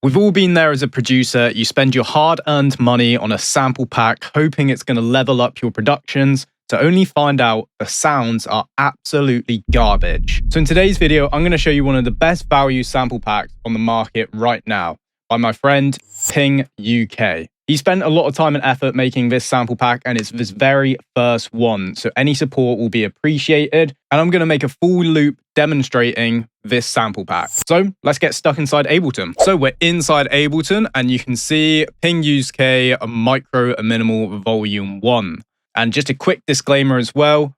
We've all been there as a producer. You spend your hard-earned money on a sample pack, hoping it's going to level up your productions, to only find out the sounds are absolutely garbage. So in today's video, I'm going to show you one of the best value sample packs on the market right now by my friend Ping UK. He spent a lot of time and effort making this sample pack, and it's his very first one. So any support will be appreciated. And I'm going to make a full loop demonstrating this sample pack. So let's get stuck inside Ableton. So we're inside Ableton, and you can see Ping UK Micro and Minimal Volume 1. And just a quick disclaimer as well,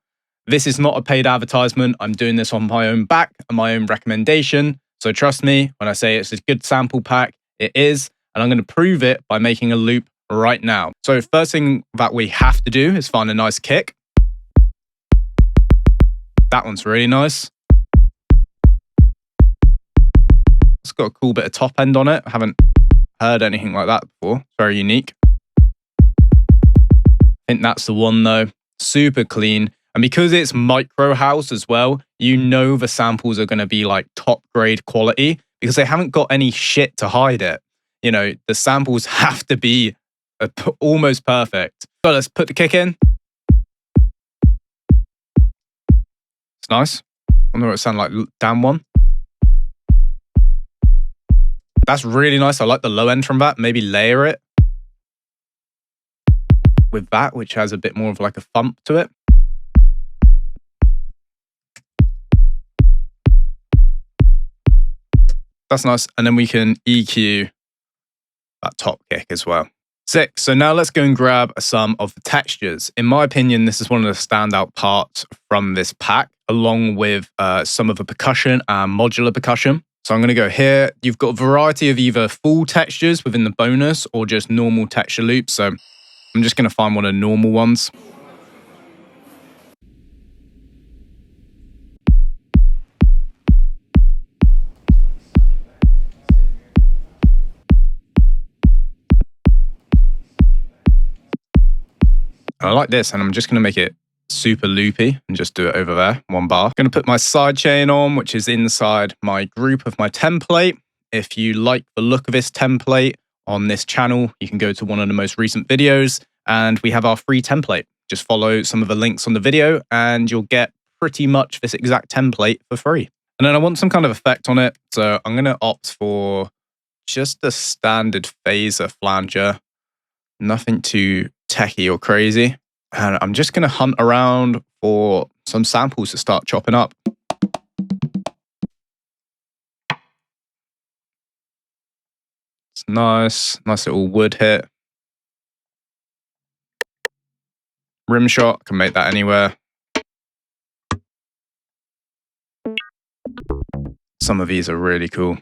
this is not a paid advertisement. I'm doing this on my own back and my own recommendation. So trust me, when I say it's a good sample pack, it is. And I'm going to prove it by making a loop right now. So first thing that we have to do is find a nice kick. That one's really nice. It's got a cool bit of top end on it. I haven't heard anything like that before. It's very unique. I think that's the one though. Super clean. And because it's micro house as well, you know the samples are going to be like top grade quality because they haven't got any shit to hide it. You know, the samples have to be almost perfect. So let's put the kick in. It's nice. I wonder what it sounds like down one. That's really nice. I like the low end from that. Maybe layer it with that, which has a bit more of like a thump to it. That's nice. And then we can EQ that top kick as well. Sick. So now let's go and grab some of the textures. In my opinion, this is one of the standout parts from this pack, along with some of the percussion and modular percussion. So I'm going to go here. You've got a variety of either full textures within the bonus or just normal texture loops. So I'm just going to find one of the normal ones. I like this, and I'm just going to make it super loopy and just do it over there, one bar. I'm going to put my sidechain on, which is inside my group of my template. If you like the look of this template on this channel, you can go to one of the most recent videos, and we have our free template. Just follow some of the links on the video, and you'll get pretty much this exact template for free. And then I want some kind of effect on it, so I'm going to opt for just a standard phaser flanger. Nothing too techie or crazy. And I'm just going to hunt around for some samples to start chopping up. It's nice. Nice little wood hit. Rim shot. Can make that anywhere. Some of these are really cool.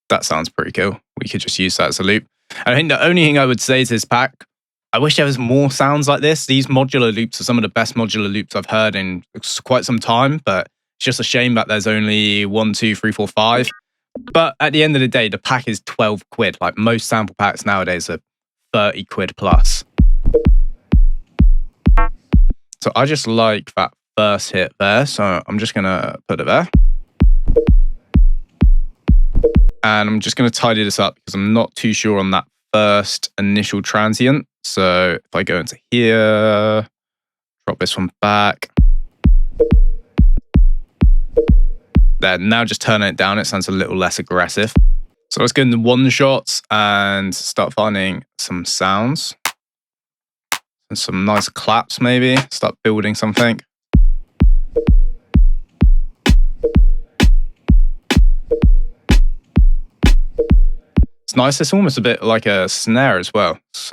That sounds pretty cool. We could just use that as a loop. I think the only thing I would say to this pack, I wish there was more sounds like this. These modular loops are some of the best modular loops I've heard in quite some time, but it's just a shame that there's only 1, 2, 3, 4, 5. But at the end of the day, the pack is 12 quid. Like most sample packs nowadays are 30 quid plus. So I just like that first hit there. So I'm just going to put it there. And I'm just going to tidy this up because I'm not too sure on that first initial transient. So if I go into here, drop this one back. There, now just turning it down, it sounds a little less aggressive. So let's go into one shots and start finding some sounds. And some nice claps maybe, start building something. It's nice. It's almost a bit like a snare as well. It's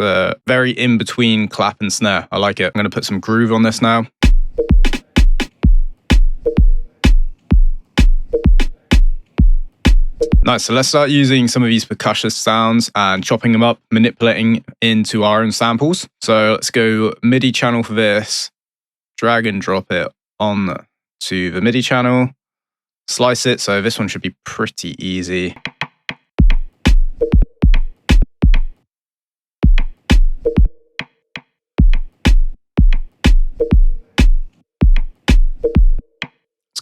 very in between clap and snare. I like it. I'm going to put some groove on this now. Nice. So let's start using some of these percussion sounds and chopping them up, manipulating into our own samples. So let's go MIDI channel for this. Drag and drop it on to the MIDI channel. Slice it. So this one should be pretty easy.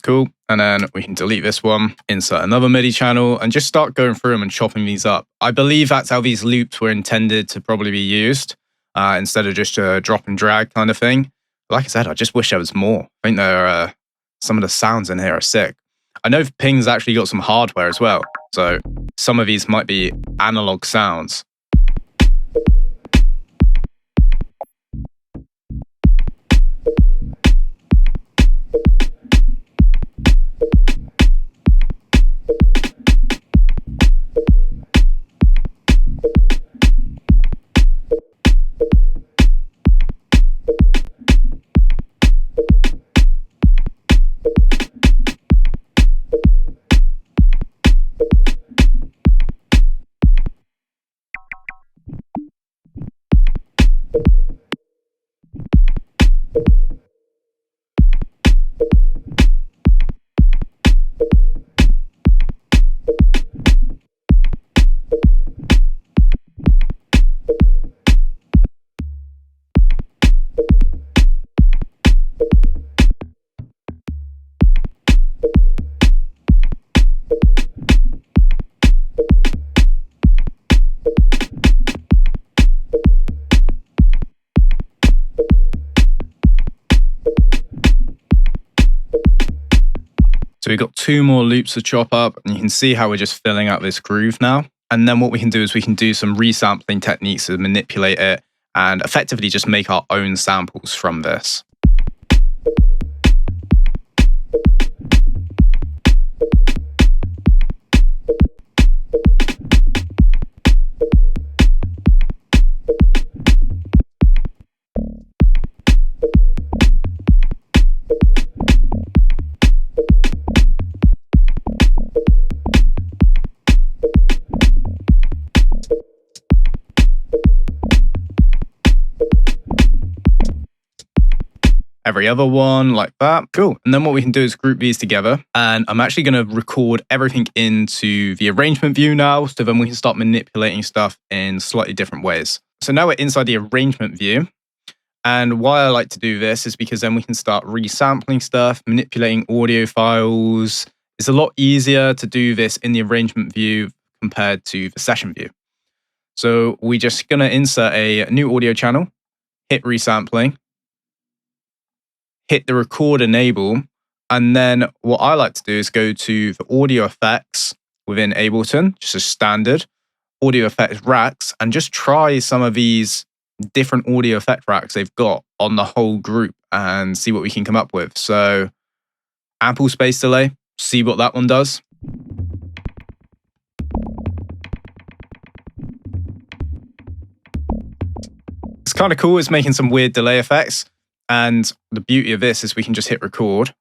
cool. And then we can delete this one, insert another MIDI channel, and just start going through them and chopping these up. I believe that's how these loops were intended to probably be used, instead of just a drop and drag kind of thing. Like I said, I just wish there was more. I think there are, some of the sounds in here are sick. I know Ping's actually got some hardware as well, so some of these might be analog sounds. So we've got 2 more loops to chop up, and you can see how we're just filling out this groove now. And then what we can do is we can do some resampling techniques to manipulate it and effectively just make our own samples from this. Every other one like that. Cool. And then what we can do is group these together. And I'm actually going to record everything into the arrangement view now. So then we can start manipulating stuff in slightly different ways. So now we're inside the arrangement view. And why I like to do this is because then we can start resampling stuff, manipulating audio files. It's a lot easier to do this in the arrangement view compared to the session view. So we're just going to insert a new audio channel, hit resampling, hit the record enable, and then what I like to do is go to the audio effects within Ableton, just a standard audio effects racks, and just try some of these different audio effect racks they've got on the whole group and see what we can come up with. So ample space delay, see what that one does. It's kind of cool, it's making some weird delay effects. And the beauty of this is we can just hit record.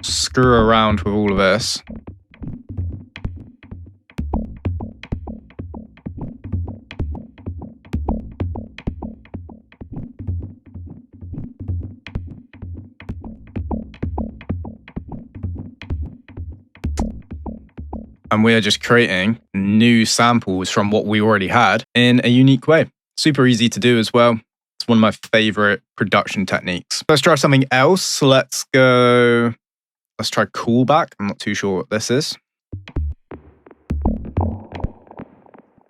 Screw around with all of this. And we are just creating new samples from what we already had in a unique way. Super easy to do as well. It's one of my favorite production techniques. Let's try something else. Let's try callback. I'm not too sure what this is.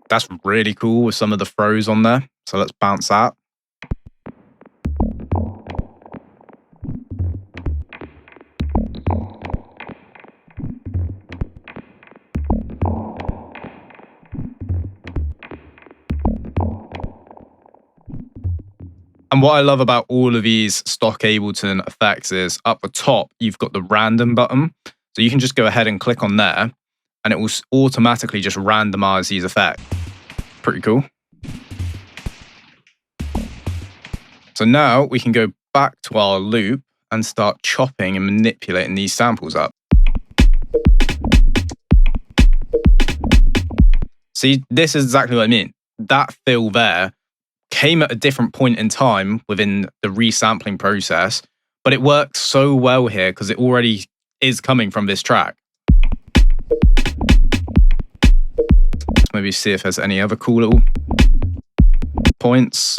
That's really cool with some of the throws on there. So let's bounce that. And what I love about all of these stock Ableton effects is up the top, you've got the random button. So you can just go ahead and click on there and it will automatically just randomize these effects. Pretty cool. So now we can go back to our loop and start chopping and manipulating these samples up. See, this is exactly what I mean. That fill there came at a different point in time within the resampling process, but it works so well here because it already is coming from this track. Let's maybe see if there's any other cool little points.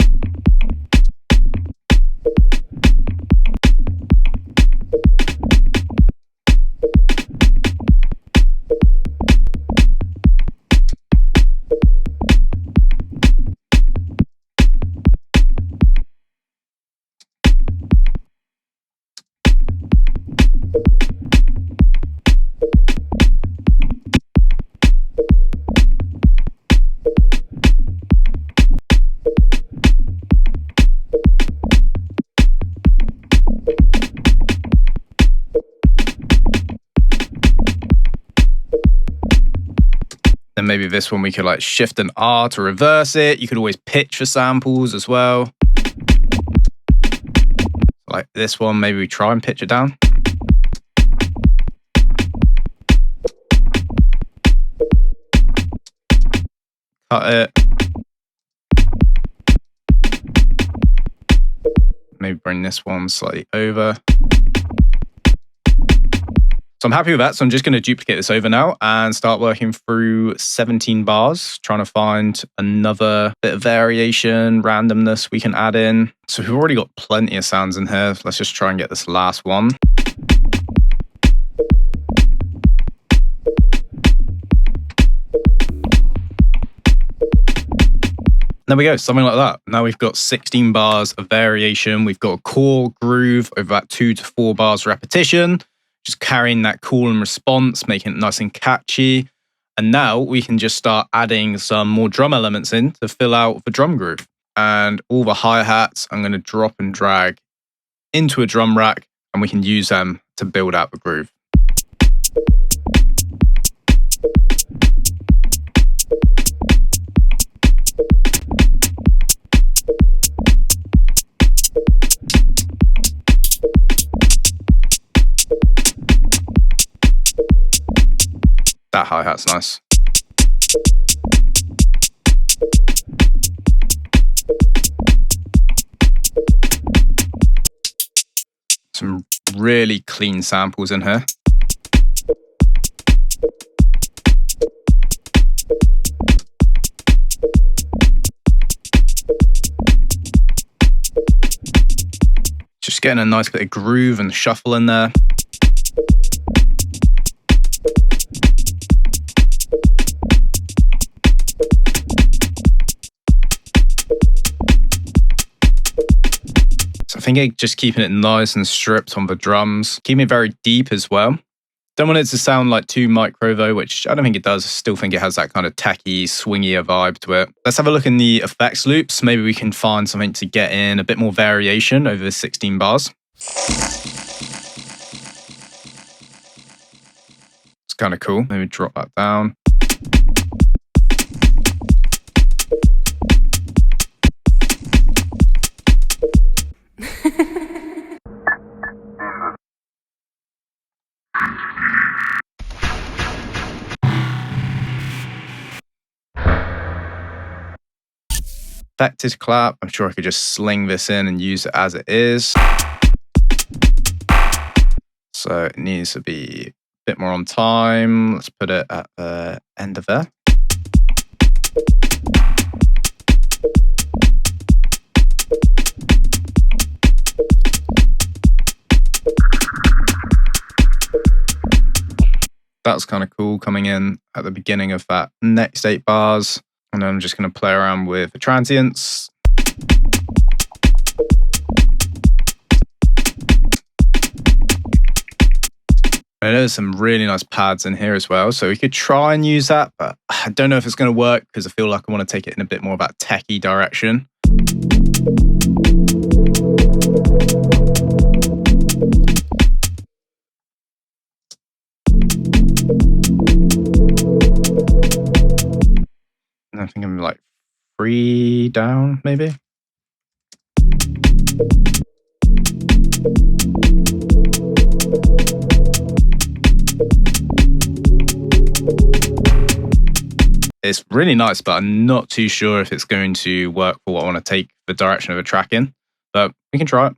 Then maybe this one we could like shift an R to reverse it. You could always pitch for samples as well. Like this one, maybe we try and pitch it down. Cut it. Maybe bring this one slightly over. So I'm happy with that. So I'm just going to duplicate this over now and start working through 17 bars, trying to find another bit of variation, randomness we can add in. So we've already got plenty of sounds in here. Let's just try and get this last one. There we go, something like that. Now we've got 16 bars of variation. We've got a core groove over about 2 to 4 bars repetition, just carrying that call and response, making it nice and catchy. And now we can just start adding some more drum elements in to fill out the drum groove. And all the hi-hats, I'm going to drop and drag into a drum rack, and we can use them to build out the groove. That hi-hat's nice. Some really clean samples in here. Just getting a nice bit of groove and shuffle in there. I think just keeping it nice and stripped on the drums, keeping it very deep as well. Don't want it to sound like too micro though, which I don't think it does. I still think it has that kind of tacky, swingier vibe to it. Let's have a look in the effects loops. Maybe we can find something to get in a bit more variation over the 16 bars. It's kind of cool. Maybe drop that down. Effective clap. I'm sure I could just sling this in and use it as it is. So it needs to be a bit more on time. Let's put it at the end of there. That's kind of cool coming in at the beginning of that next 8 bars. And then I'm just going to play around with the transients. And there's some really nice pads in here as well. So we could try and use that, but I don't know if it's going to work because I feel like I want to take it in a bit more of that techie direction. I think I'm like 3 down, maybe. It's really nice, but I'm not too sure if it's going to work for what I want to take the direction of the track in, but we can try it.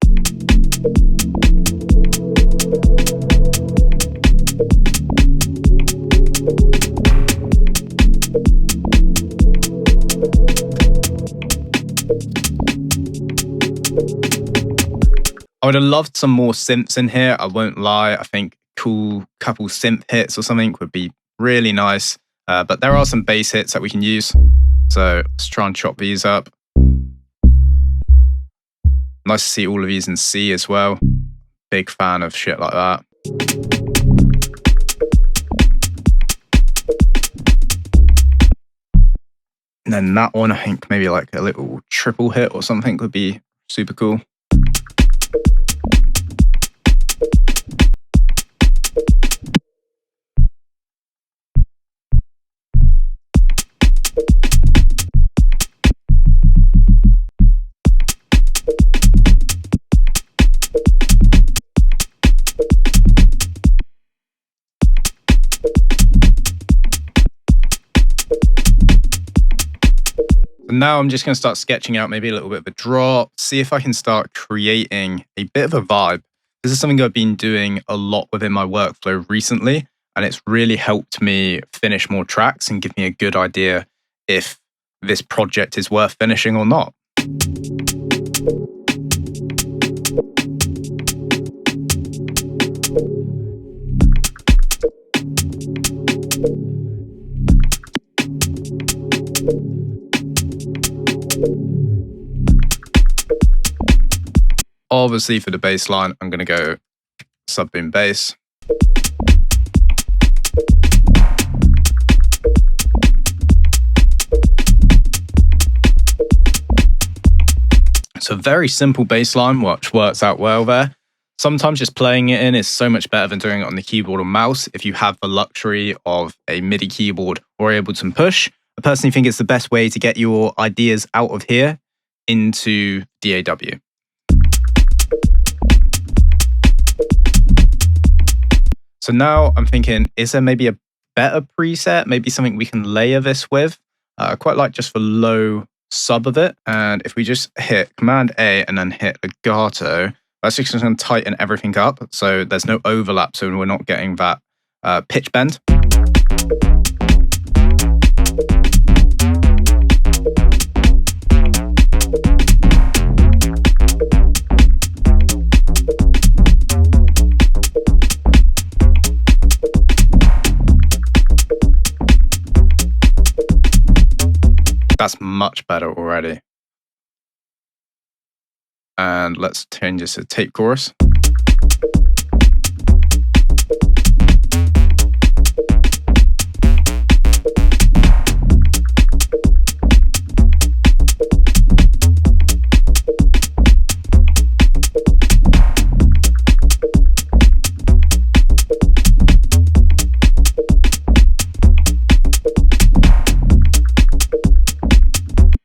I would have loved some more synths in here, I won't lie. I think cool couple synth hits or something would be really nice. But there are some bass hits that we can use. So let's try and chop these up. Nice to see all of these in C as well. Big fan of shit like that. And then that one, I think maybe like a little triple hit or something would be super cool. And now I'm just going to start sketching out maybe a little bit of a drop, see if I can start creating a bit of a vibe. This is something I've been doing a lot within my workflow recently, and it's really helped me finish more tracks and give me a good idea if this project is worth finishing or not. Obviously, for the bass line, I'm going to go sub-boom bass. So very simple bass line, which works out well there. Sometimes just playing it in is so much better than doing it on the keyboard or mouse if you have the luxury of a MIDI keyboard or Ableton Push. I personally think it's the best way to get your ideas out of here into DAW. So now I'm thinking, is there maybe a better preset? Maybe something we can layer this with? I quite like just the low sub of it. And if we just hit Command A and then hit legato, that's just going to tighten everything up. So there's no overlap. So we're not getting that pitch bend. That's much better already. And let's change this to tape chorus.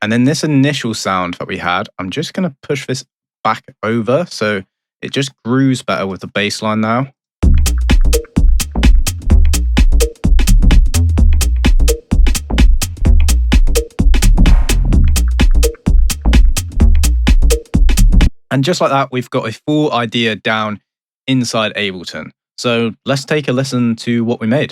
And then this initial sound that we had, I'm just going to push this back over so it just grooves better with the bass line now. And just like that, we've got a full idea down inside Ableton. So let's take a listen to what we made.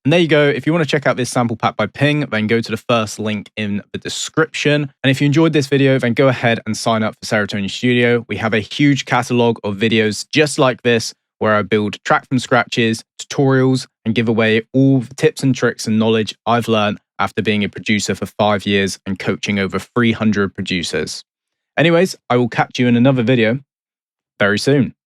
And there you go. If you want to check out this sample pack by Ping, then go to the first link in the description. And if you enjoyed this video, then go ahead and sign up for Serotonin Studio. We have a huge catalog of videos just like this, where I build track from scratches, tutorials, and give away all the tips and tricks and knowledge I've learned after being a producer for 5 years and coaching over 300 producers. Anyways, I will catch you in another video very soon.